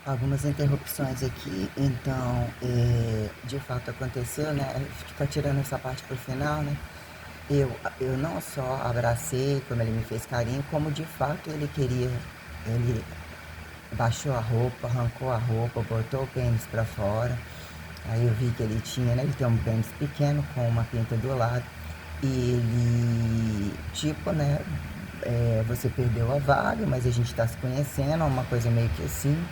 Algumas interrupções aqui, então, de fato aconteceu, né? Tá tirando essa parte pro final, né? Eu não só abracei, como ele me fez carinho, como de fato ele queria. Ele baixou a roupa, arrancou a roupa, botou o pênis pra fora. Aí eu vi que ele tinha, né? Ele tem um pênis pequeno com uma pinta do lado. E ele, tipo, né? Você perdeu a vaga, mas a gente tá se conhecendo, uma coisa meio que assim.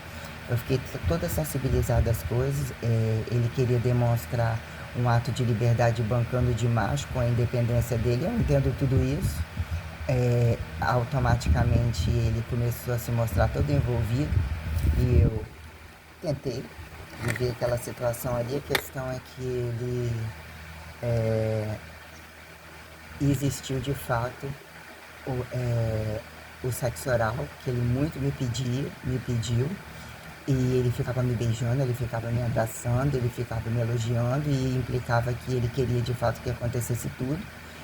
Eu fiquei toda sensibilizada às coisas. Ele queria demonstrar um ato de liberdade bancando de macho com a independência dele. Eu entendo tudo isso. Automaticamente ele começou a se mostrar todo envolvido e eu tentei viver aquela situação ali. A questão é que ele existiu de fato o sexo oral, que ele muito me pediu, e ele ficava me beijando, ele ficava me abraçando, ele ficava me elogiando e implicava que ele queria de fato que acontecesse tudo.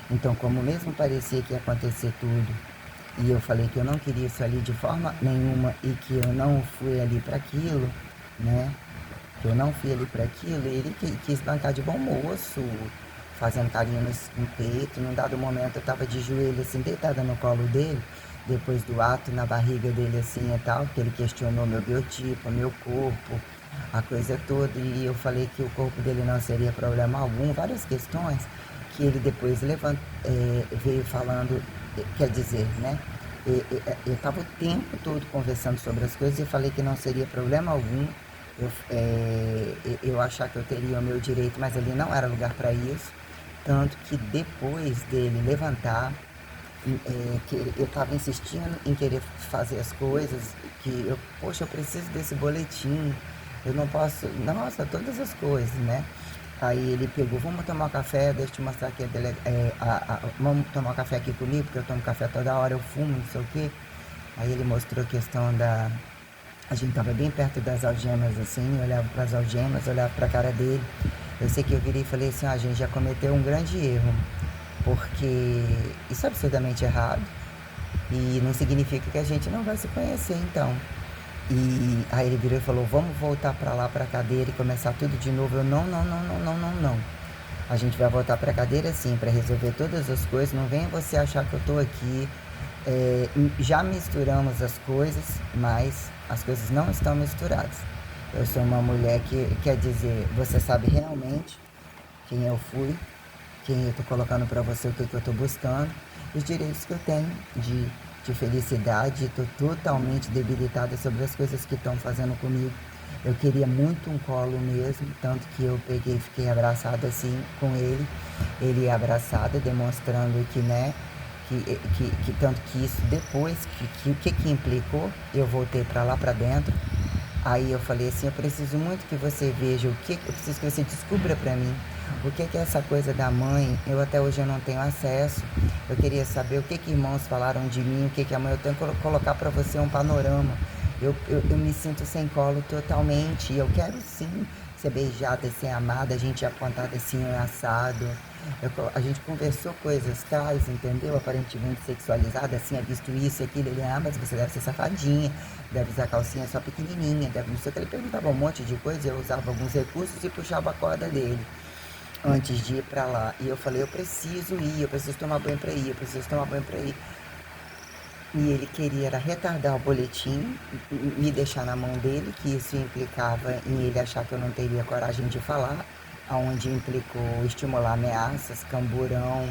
Então, como mesmo parecia que ia acontecer tudo, e eu falei que eu não queria isso ali de forma nenhuma e que eu não fui ali para aquilo, né? Que eu não fui ali para aquilo, ele quis bancar de bom moço, fazendo carinho no peito. Num dado momento eu tava de joelho assim, deitada no colo dele, depois do ato, na barriga dele assim e tal, porque ele questionou meu biotipo, meu corpo, a coisa toda, e eu falei que o corpo dele não seria problema algum, várias questões que ele depois veio falando, quer dizer, né? Eu estava o tempo todo conversando sobre as coisas e falei que não seria problema algum eu achar que eu teria o meu direito, mas ali não era lugar para isso. Tanto que depois dele levantar, que eu estava insistindo em querer fazer as coisas, poxa, eu preciso desse boletim, eu não posso, nossa, todas as coisas, né? Aí ele pegou, vamos tomar um café, deixa eu te mostrar aqui vamos tomar um café aqui comigo, porque eu tomo café toda hora, eu fumo, não sei o quê. Aí ele mostrou a questão da, a gente tava bem perto das algemas, assim, eu olhava para as algemas, olhava para a cara dele. Eu sei que eu virei e falei assim, a gente já cometeu um grande erro, porque isso é absurdamente errado e não significa que a gente não vai se conhecer, então. E aí ele virou e falou, vamos voltar para lá, para a cadeira e começar tudo de novo. Eu, não, não, não, não, não, não, não. A gente vai voltar para a cadeira sim, para resolver todas as coisas. Não venha você achar que eu estou aqui. É, já misturamos as coisas, mas as coisas não estão misturadas. Eu sou uma mulher que quer dizer, você sabe realmente quem eu fui, quem eu estou colocando para você, o que, que eu estou buscando, os direitos que eu tenho de felicidade. Estou totalmente debilitada sobre as coisas que estão fazendo comigo. Eu queria muito um colo mesmo, tanto que eu peguei e fiquei abraçada assim com ele abraçada, demonstrando que, né, que tanto que isso depois, o que implicou, eu voltei para lá para dentro. Aí eu falei assim, eu preciso muito que você veja eu preciso que você descubra para mim o que é essa coisa da mãe. Eu até hoje eu não tenho acesso. Eu queria saber o que irmãos falaram de mim, o que a mãe, eu tenho que colocar para você um panorama. Eu me sinto sem colo totalmente. Eu quero sim ser beijada, ser amada, a gente apontada assim, assado. A gente conversou coisas tais, entendeu? Aparentemente sexualizada, assim, é visto isso e aquilo. Ele, mas você deve ser safadinha, deve usar calcinha só pequenininha, deve não sei o que. Ele perguntava um monte de coisa, eu usava alguns recursos e puxava a corda dele antes de ir pra lá. E eu falei, eu preciso ir, eu preciso tomar banho pra ir, eu preciso tomar banho pra ir. E ele queria era retardar o boletim, me deixar na mão dele, que isso implicava em ele achar que eu não teria coragem de falar, aonde implicou estimular ameaças, camburão,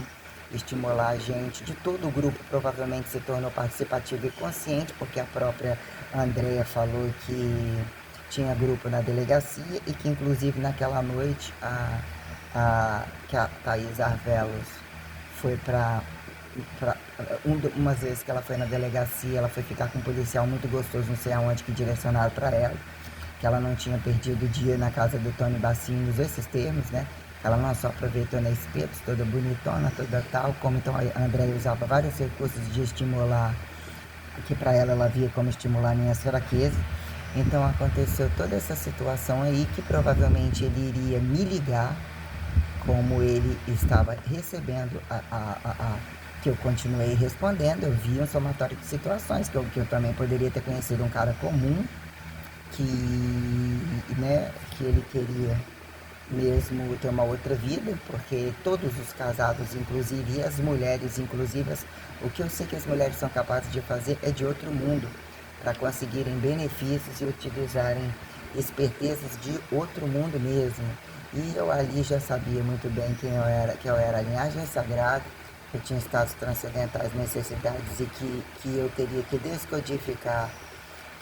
estimular a gente de todo o grupo, provavelmente se tornou participativo e consciente, porque a própria Andrea falou que tinha grupo na delegacia e que inclusive naquela noite que a Thaís Arvelos foi para umas vezes que ela foi na delegacia, ela foi ficar com um policial muito gostoso, não sei aonde, que direcionaram para ela, que ela não tinha perdido o dia na casa do Tony Bacinho, usou esses termos, né? Ela não só aproveitou na espetos, toda bonitona, toda tal, como então a Andréia usava vários recursos de estimular, que para ela via como estimular minhas fraquezas. Então aconteceu toda essa situação aí que provavelmente ele iria me ligar, como ele estava recebendo que eu continuei respondendo. Eu vi um somatório de situações que eu também poderia ter conhecido um cara comum que, que ele queria mesmo ter uma outra vida, porque todos os casados, inclusive, e as mulheres, inclusive, o que eu sei que as mulheres são capazes de fazer é de outro mundo, para conseguirem benefícios e utilizarem espertezas de outro mundo mesmo. E eu ali já sabia muito bem quem eu era, que eu era a linhagem sagrada, que eu tinha estados transcendentais, necessidades e que eu teria que descodificar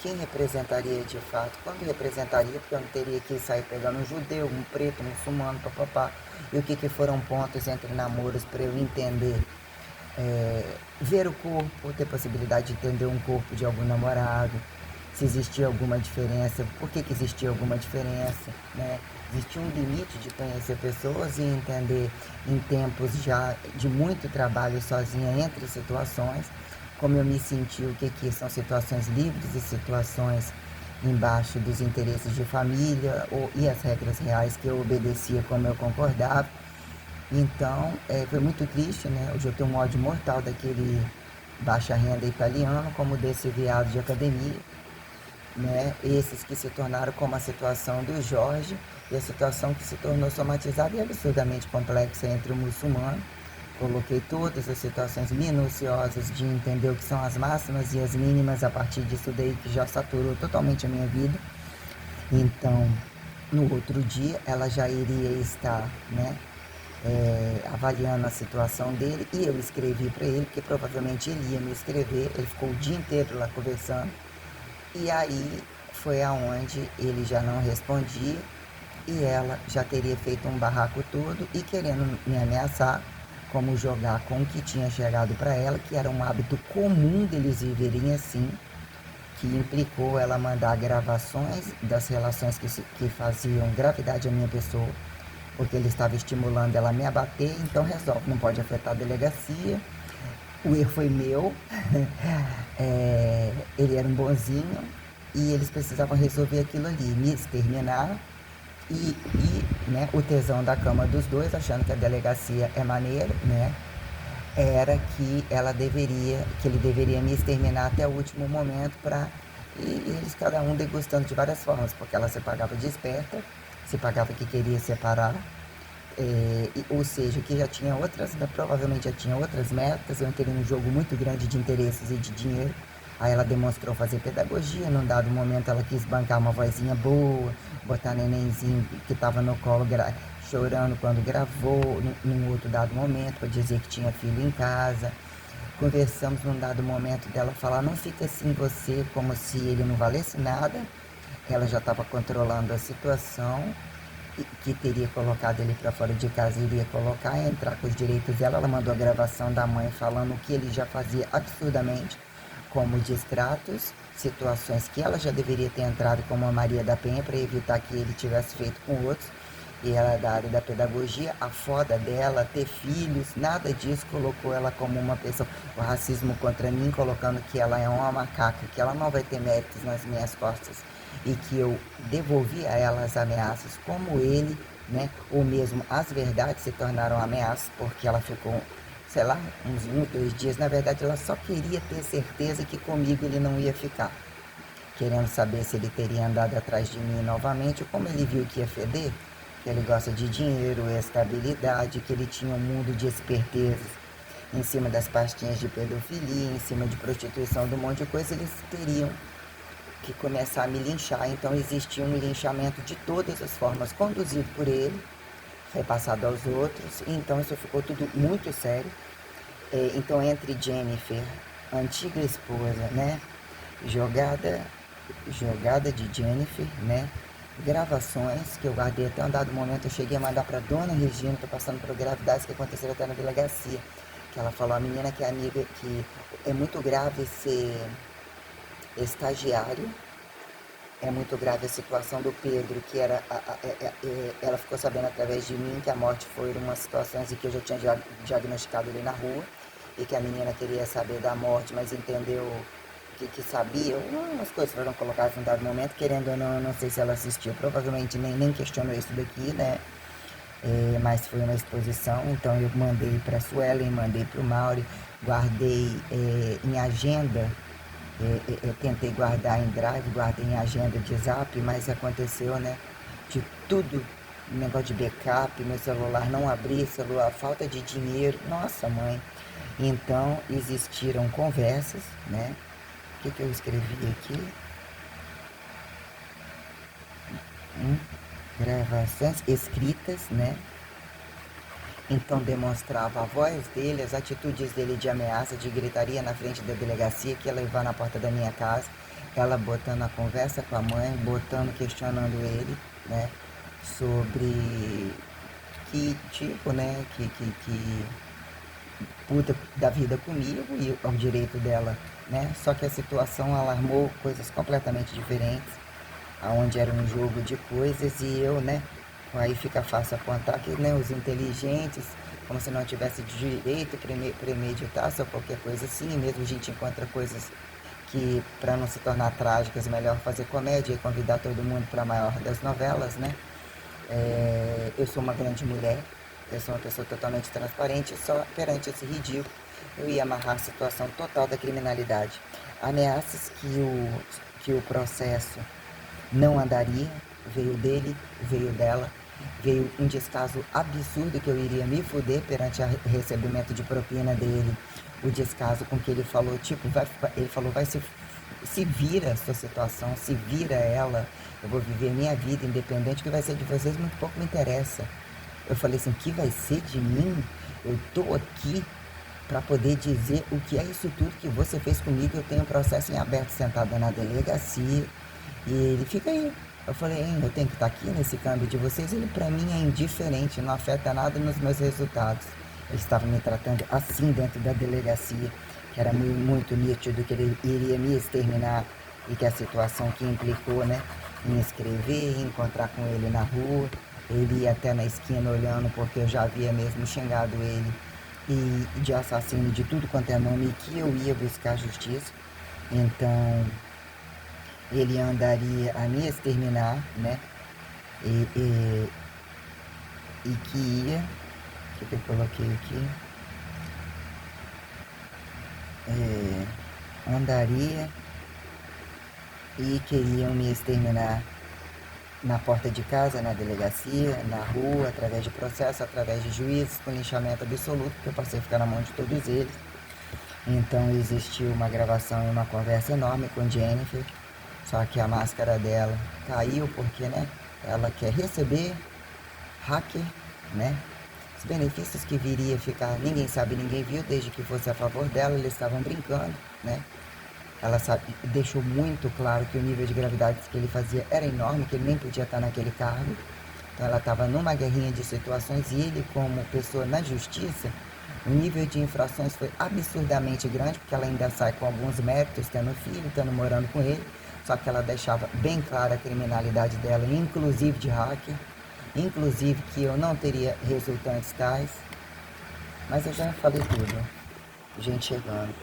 quem representaria de fato, quando representaria, porque eu não teria que sair pegando um judeu, um preto, um muçulmano, papapá. E o que foram pontos entre namoros para eu entender, ver o corpo, ter possibilidade de entender um corpo de algum namorado, se existia alguma diferença, por que existia alguma diferença, né? Existia um limite de conhecer pessoas e entender em tempos já de muito trabalho sozinha entre situações, como eu me senti, o que são situações livres e situações embaixo dos interesses de família e as regras reais que eu obedecia como eu concordava. Então, foi muito triste, né? Hoje eu tenho um ódio mortal daquele baixa renda italiano, como desse viado de academia, né? Esses que se tornaram como a situação do Jorge e a situação que se tornou somatizada e absurdamente complexa entre o muçulmano. Coloquei todas as situações minuciosas de entender o que são as máximas e as mínimas a partir disso daí que já saturou totalmente a minha vida. Então, no outro dia, ela já iria estar, né, avaliando a situação dele e eu escrevi para ele, porque provavelmente ele ia me escrever. Ele ficou o dia inteiro lá conversando e aí foi aonde ele já não respondia e ela já teria feito um barraco todo e querendo me ameaçar, como jogar com o que tinha chegado para ela, que era um hábito comum deles viverem assim, que implicou ela mandar gravações das relações que faziam gravidade à minha pessoa, porque ele estava estimulando ela a me abater, então resolve, não pode afetar a delegacia. O erro foi meu, ele era um bonzinho e eles precisavam resolver aquilo ali, me exterminar né, o tesão da cama dos dois, achando que a delegacia é maneiro, né? Era que ele deveria me exterminar até o último momento e eles cada um degustando de várias formas, porque ela se pagava de esperta, se pagava que queria separar, ou seja, que já tinha outras, provavelmente já tinha outras metas. Eu entrei num jogo muito grande de interesses e de dinheiro. Aí ela demonstrou fazer pedagogia, num dado momento ela quis bancar uma vozinha boa, botar nenenzinho que estava no colo chorando quando gravou, num outro dado momento, para dizer que tinha filho em casa. Conversamos num dado momento dela falar, não fica assim você, como se ele não valesse nada. Ela já estava controlando a situação, que teria colocado ele para fora de casa, iria colocar, entrar com os direitos dela. Ela mandou a gravação da mãe falando que ele já fazia absurdamente, como distratos, situações que ela já deveria ter entrado como a Maria da Penha para evitar que ele tivesse feito com outros. E ela é da área da pedagogia, a foda dela, ter filhos, nada disso colocou ela como uma pessoa. O racismo contra mim, colocando que ela é uma macaca, que ela não vai ter méritos nas minhas costas e que eu devolvi a ela as ameaças, como ele, né? Ou mesmo as verdades se tornaram ameaças, porque ela ficou, sei lá, uns 2 dias. Na verdade, ela só queria ter certeza que comigo ele não ia ficar, querendo saber se ele teria andado atrás de mim novamente, ou como ele viu que ia feder, que ele gosta de dinheiro, estabilidade, que ele tinha um mundo de espertezas em cima das pastinhas de pedofilia, em cima de prostituição, de um monte de coisa. Eles teriam que começar a me linchar. Então existia um linchamento de todas as formas, conduzido por ele, repassado aos outros. Então isso ficou tudo muito sério. Então entre Jennifer, antiga esposa, né, jogada de Jennifer, né, gravações que eu guardei até um dado momento. Eu cheguei a mandar para dona Regina, tô passando por gravidades que aconteceram até na delegacia, que ela falou, a menina que é amiga, que é muito grave ser estagiário. É muito grave a situação do Pedro, que era ela ficou sabendo através de mim que a morte foi uma situação em que eu já tinha diagnosticado ele na rua e que a menina queria saber da morte, mas entendeu que sabia. Umas coisas foram colocadas em um dado momento, querendo ou não, eu não sei se ela assistiu, provavelmente nem questionou isso daqui, né? Mas foi uma exposição, então eu mandei para a Suelen, mandei para o Mauri, guardei em agenda Eu tentei guardar em drive, guardei em agenda de zap, mas aconteceu, né? De tudo, negócio de backup, meu celular não abria, celular, falta de dinheiro, nossa mãe. Então existiram conversas, né? O que eu escrevi aqui? Gravações escritas, né? Então demonstrava a voz dele, as atitudes dele de ameaça, de gritaria na frente da delegacia, que ia levar na porta da minha casa, ela botando a conversa com a mãe, botando, questionando ele, né? Sobre que tipo, né? Que puta da vida comigo e ao direito dela, né? Só que a situação alarmou coisas completamente diferentes, aonde era um jogo de coisas e eu, né? Aí fica fácil apontar que, né, os inteligentes, como se não tivesse direito premeditasse ou qualquer coisa assim, e mesmo a gente encontra coisas que, para não se tornar trágicas, é melhor fazer comédia e convidar todo mundo para a maior das novelas, né? Eu sou uma grande mulher, eu sou uma pessoa totalmente transparente, só perante esse ridículo eu ia amarrar a situação total da criminalidade. Ameaças que o processo não andaria, veio dele, veio dela, veio um descaso absurdo que eu iria me fuder perante o recebimento de propina dele, o descaso com que ele falou, tipo, ele falou, se vira a sua situação, se vira ela, eu vou viver minha vida independente, o que vai ser de vocês muito pouco me interessa. Eu falei assim, que vai ser de mim? Eu tô aqui para poder dizer o que é isso tudo que você fez comigo. Eu tenho um processo em aberto sentada na delegacia. E ele fica aí. Eu falei, hein, eu tenho que estar aqui nesse câmbio de vocês. Ele para mim é indiferente, não afeta nada nos meus resultados. Ele estava me tratando assim dentro da delegacia, que era muito nítido que ele iria me exterminar e que a situação que implicou, né, em escrever, em encontrar com ele na rua. Ele ia até na esquina olhando porque eu já havia mesmo xingado ele e de assassino de tudo quanto é nome que eu ia buscar justiça. Então ele andaria a me exterminar, né? E, e, e que ia, o que eu coloquei aqui? Andaria e queriam me exterminar na porta de casa, na delegacia, na rua, através de processo, através de juízes, com linchamento absoluto, que eu passei a ficar na mão de todos eles. Então existiu uma gravação e uma conversa enorme com Jennifer, só que a máscara dela caiu porque, né, ela quer receber hacker, né? Os benefícios que viria a ficar, ninguém sabe, ninguém viu, desde que fosse a favor dela, eles estavam brincando, né? Ela sabe, deixou muito claro que o nível de gravidade que ele fazia era enorme, que ele nem podia estar naquele cargo. Então ela estava numa guerrinha de situações e ele, como pessoa na justiça, o nível de infrações foi absurdamente grande, porque ela ainda sai com alguns méritos, tendo filho, tendo morando com ele, só que ela deixava bem clara a criminalidade dela, inclusive de hacker, inclusive que eu não teria resultantes tais, mas eu já falei tudo, gente chegando.